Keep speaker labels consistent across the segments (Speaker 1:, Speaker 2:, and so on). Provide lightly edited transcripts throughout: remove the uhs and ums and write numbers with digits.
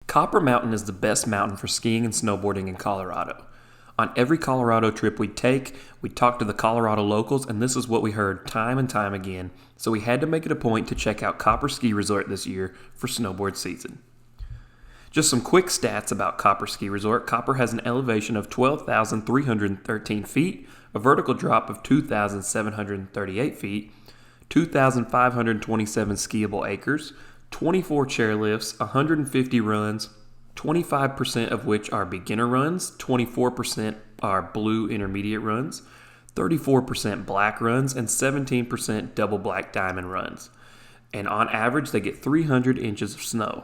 Speaker 1: Copper Mountain is the best mountain for skiing and snowboarding in Colorado. On every Colorado trip we'd take, we'd talk to the Colorado locals, and this is what we heard time and time again, so we had to make it a point to check out Copper Ski Resort this year for snowboard season. Just some quick stats about Copper Ski Resort. Copper has an elevation of 12,313 feet, a vertical drop of 2,738 feet, 2,527 skiable acres, 24 chairlifts, 150 runs, 25% of which are beginner runs, 24% are blue intermediate runs, 34% black runs, and 17% double black diamond runs. And on average, they get 300 inches of snow.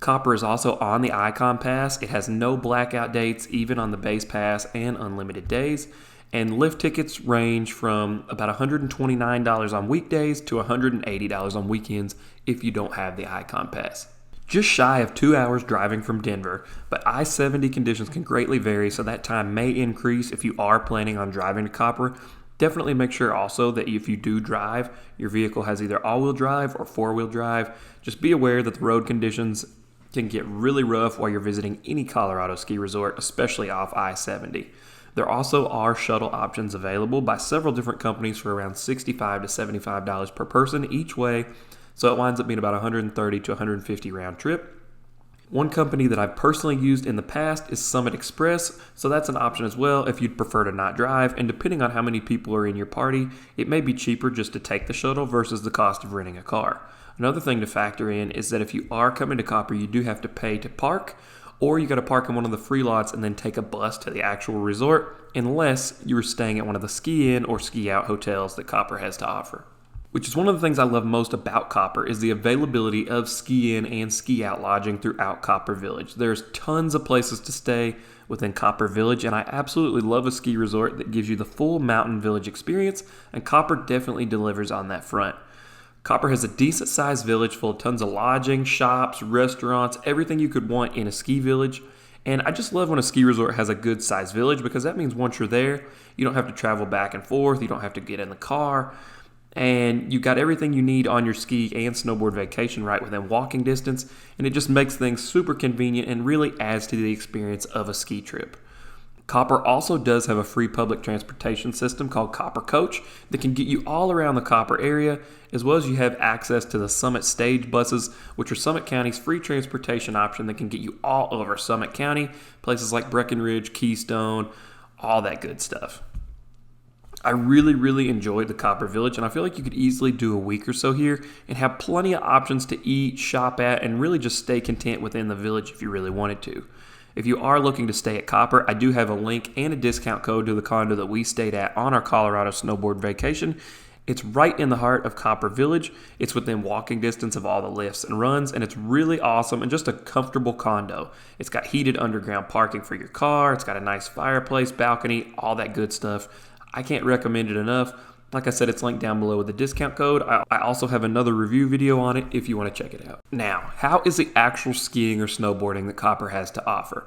Speaker 1: Copper is also on the Icon Pass. It has no blackout dates, even on the base pass and unlimited days. And lift tickets range from about $129 on weekdays to $180 on weekends if you don't have the Icon Pass. Just shy of 2 hours driving from Denver, but I-70 conditions can greatly vary, so that time may increase if you are planning on driving to Copper. Definitely make sure also that if you do drive, your vehicle has either all-wheel drive or four-wheel drive. Just be aware that the road conditions can get really rough while you're visiting any Colorado ski resort, especially off I-70. There also are shuttle options available by several different companies for around $65 to $75 per person each way, so it winds up being about $130 to $150 round trip. One company that I've personally used in the past is Summit Express, so that's an option as well if you'd prefer to not drive, and depending on how many people are in your party, it may be cheaper just to take the shuttle versus the cost of renting a car. Another thing to factor in is that if you are coming to Copper, you do have to pay to park, or you got to park in one of the free lots and then take a bus to the actual resort, unless you were staying at one of the ski-in or ski-out hotels that Copper has to offer. Which is one of the things I love most about Copper is the availability of ski-in and ski-out lodging throughout Copper Village. There's tons of places to stay within Copper Village, and I absolutely love a ski resort that gives you the full mountain village experience, and Copper definitely delivers on that front. Copper has a decent-sized village full of tons of lodging, shops, restaurants, everything you could want in a ski village. And I just love when a ski resort has a good-sized village because that means once you're there, you don't have to travel back and forth, you don't have to get in the car, and you got everything you need on your ski and snowboard vacation right within walking distance, and it just makes things super convenient and really adds to the experience of a ski trip. Copper also does have a free public transportation system called Copper Coach that can get you all around the Copper area, as well as you have access to the Summit Stage buses, which are Summit County's free transportation option that can get you all over Summit County, places like Breckenridge, Keystone, all that good stuff. I really enjoyed the Copper Village, and I feel like you could easily do a week or so here and have plenty of options to eat, shop at, and really just stay content within the village if you really wanted to. If you are looking to stay at Copper, I do have a link and a discount code to the condo that we stayed at on our Colorado snowboard vacation. It's right in the heart of Copper Village. It's within walking distance of all the lifts and runs, and it's really awesome and just a comfortable condo. It's got heated underground parking for your car. It's got a nice fireplace, balcony, all that good stuff. I can't recommend it enough. Like I said, it's linked down below with the discount code. I also have another review video on it if you want to check it out. Now, how is the actual skiing or snowboarding that Copper has to offer?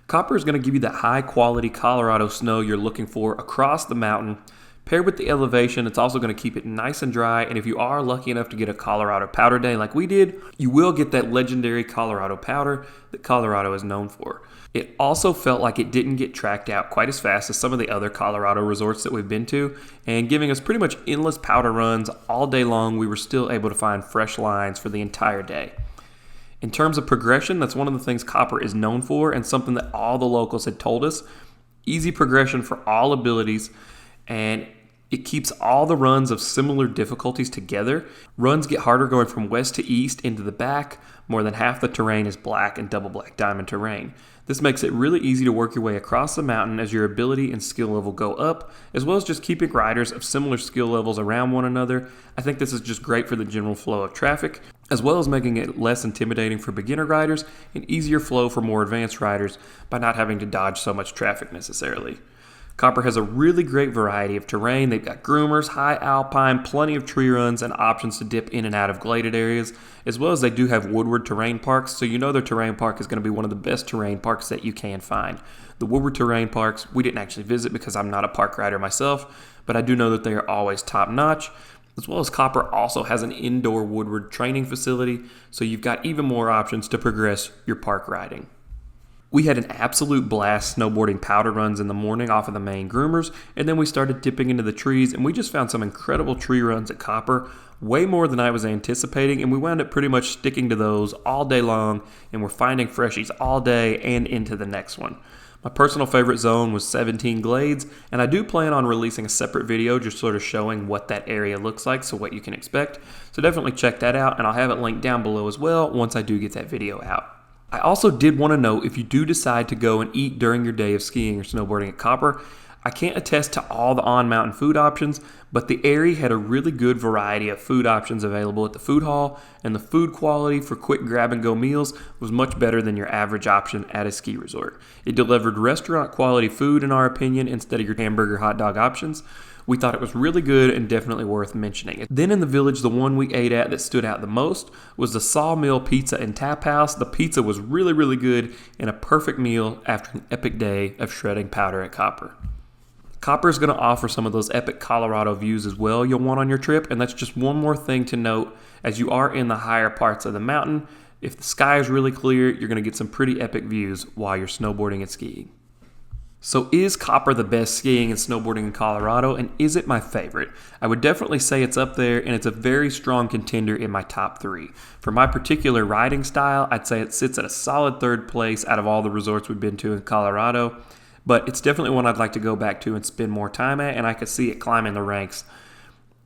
Speaker 1: Copper is going to give you that high quality Colorado snow you're looking for across the mountain. Paired with the elevation, it's also going to keep it nice and dry, and if you are lucky enough to get a Colorado powder day like we did, you will get that legendary Colorado powder that Colorado is known for. It also felt like it didn't get tracked out quite as fast as some of the other Colorado resorts that we've been to, and giving us pretty much endless powder runs all day long. We were still able to find fresh lines for the entire day. In terms of progression, that's one of the things Copper is known for, and something that all the locals had told us. Easy progression for all abilities, and it keeps all the runs of similar difficulties together. Runs get harder going from west to east into the back. More than half the terrain is black and double black diamond terrain. This makes it really easy to work your way across the mountain as your ability and skill level go up, as well as just keeping riders of similar skill levels around one another. I think this is just great for the general flow of traffic, as well as making it less intimidating for beginner riders and easier flow for more advanced riders by not having to dodge so much traffic necessarily. Copper has a really great variety of terrain. They've got groomers, high alpine, plenty of tree runs, and options to dip in and out of gladed areas, as well as they do have Woodward Terrain Parks, so you know their terrain park is going to be one of the best terrain parks that you can find. The Woodward Terrain Parks, we didn't actually visit because I'm not a park rider myself, but I do know that they are always top notch. as well as Copper also has an indoor Woodward training facility, so you've got even more options to progress your park riding. We had an absolute blast snowboarding powder runs in the morning off of the main groomers, and then we started dipping into the trees, and we just found some incredible tree runs at Copper, way more than I was anticipating, and we wound up pretty much sticking to those all day long, and we're finding freshies all day and into the next one. My personal favorite zone was 17 Glades, and I do plan on releasing a separate video just sort of showing what that area looks like, so what you can expect. So definitely check that out, and I'll have it linked down below as well once I do get that video out. I also did want to note, if you do decide to go and eat during your day of skiing or snowboarding at Copper, I can't attest to all the on-mountain food options, but the area had a really good variety of food options available at the food hall, and the food quality for quick grab-and-go meals was much better than your average option at a ski resort. It delivered restaurant-quality food, in our opinion, instead of your hamburger hot dog options. We thought it was really good and definitely worth mentioning. Then in the village, the one we ate at that stood out the most was the Sawmill Pizza and Tap House. The pizza was really, really good and a perfect meal after an epic day of shredding powder at Copper. Copper is going to offer some of those epic Colorado views as well you'll want on your trip, and that's just one more thing to note. As you are in the higher parts of the mountain, if the sky is really clear, you're going to get some pretty epic views while you're snowboarding and skiing. So is Copper the best skiing and snowboarding in Colorado, and is it my favorite? I would definitely say it's up there, and it's a very strong contender in my top 3. For my particular riding style, I'd say it sits at a solid 3rd place out of all the resorts we've been to in Colorado, but it's definitely one I'd like to go back to and spend more time at, and I could see it climbing the ranks,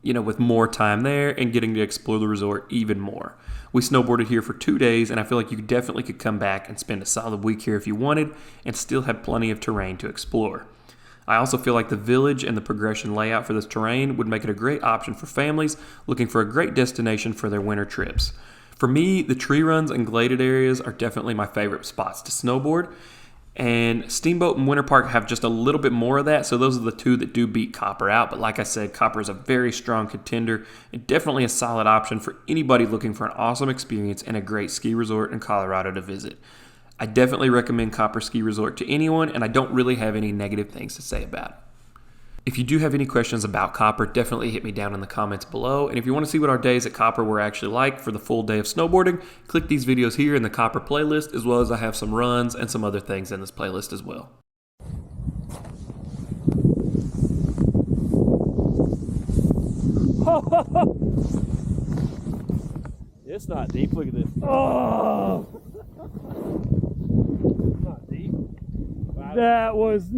Speaker 1: with more time there and getting to explore the resort even more. We snowboarded here for 2 days, and I feel like you definitely could come back and spend a solid week here if you wanted and still have plenty of terrain to explore. I also feel like the village and the progression layout for this terrain would make it a great option for families looking for a great destination for their winter trips. For me, the tree runs and gladed areas are definitely my favorite spots to snowboard, and Steamboat and Winter Park have just a little bit more of that, so those are the 2 that do beat Copper out. But like I said, Copper is a very strong contender and definitely a solid option for anybody looking for an awesome experience and a great ski resort in Colorado to visit. I definitely recommend Copper Ski Resort to anyone, and I don't really have any negative things to say about it. If you do have any questions about Copper, definitely hit me down in the comments below. And if you want to see what our days at Copper were actually like for the full day of snowboarding, click these videos here in the Copper playlist, as well as I have some runs and some other things in this playlist as well.
Speaker 2: It's not deep. Look at this. Oh! It's not deep.
Speaker 3: That was